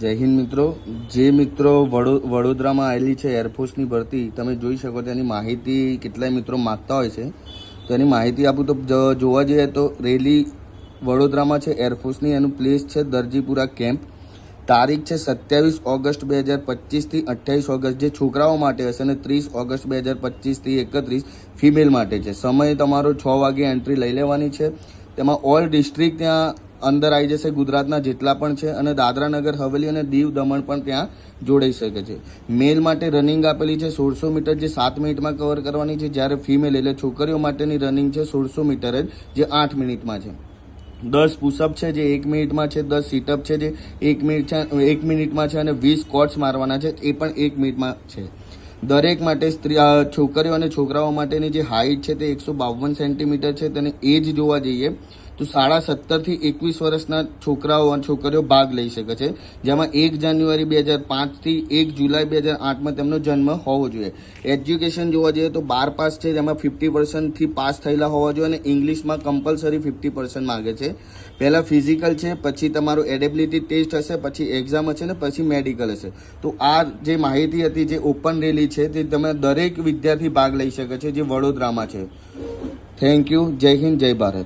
જય હિન્દ મિત્રો. જે મિત્રો વડોદરામાં આવેલી છે એરફોર્સની ભરતી, તમે જોઈ શકો છો. એની માહિતી કેટલાય મિત્રો માગતા હોય છે, તો એની માહિતી આપું તો જોવા જઈએ તો રેલી વડોદરામાં છે એરફોર્સની. એનું પ્લેસ છે દરજીપુરા કેમ્પ. તારીખ છે 27 ઓગસ્ટ 2025 થી 28 ઓગસ્ટ જે છોકરાઓ માટે હશે, અને 30 ઓગસ્ટ 2025 થી 31 ફિમેલ માટે છે. સમય તમારો 6 વાગે એન્ટ્રી લઈ લેવાની છે. તેમાં ઓલ ડિસ્ટ્રિક્ટ ત્યાં અંદર આવી જશે, ગુજરાતના જેટલા પણ છે, અને દાદરા નગર હવેલી અને દીવ દમણ પણ ત્યાં જોડાઈ શકે છે. મેલ માટે રનિંગ આપેલી છે 1600 મીટર, જે 7 મિનિટમાં કવર કરવાની છે, જ્યારે ફિમેલ એટલે છોકરીઓ માટેની રનિંગ છે 1600 મીટર જ, જે 8 મિનિટમાં છે. 10 પુશઅપ છે જે 1 મિનિટમાં છે, 10 સીટઅપ છે જે 1 મિનિટમાં છે, અને 20 સ્ક્વોટ્સ મારવાના છે, એ પણ 1 મિનિટમાં છે. દરેક માટે છોકરીઓ અને છોકરાઓ માટેની જે હાઇટ છે તે 152 સેન્ટીમીટર છે. તેને એજ જોવા જઈએ તો 17.5 થી 21 વર્ષના છોકરાઓ અને છોકરીઓ ભાગ લઈ શકે છે, જેમાં 1 જાન્યુઆરી 2005 થી 1 જુલાઈ 2008માં તેમનો જન્મ હોવો જોઈએ. એજ્યુકેશન જોવા જઈએ તો 12 પાસ છે, જેમાં 50% થી પાસ થયેલા હોવા જોઈએ, અને ઇંગ્લિશમાં કમ્પલસરી 50% માંગે છે. પહેલાં ફિઝિકલ છે, પછી તમારું એડેબિલિટી ટેસ્ટ હશે, પછી એક્ઝામ હશે, ને પછી મેડિકલ હશે. તો આ જે માહિતી હતી, જે ઓપન રેલી છે, તે તમે દરેક વિદ્યાર્થી ભાગ લઈ શકે છે જે વડોદરામાં છે. Thank you. જય હિન્દ, જય ભારત.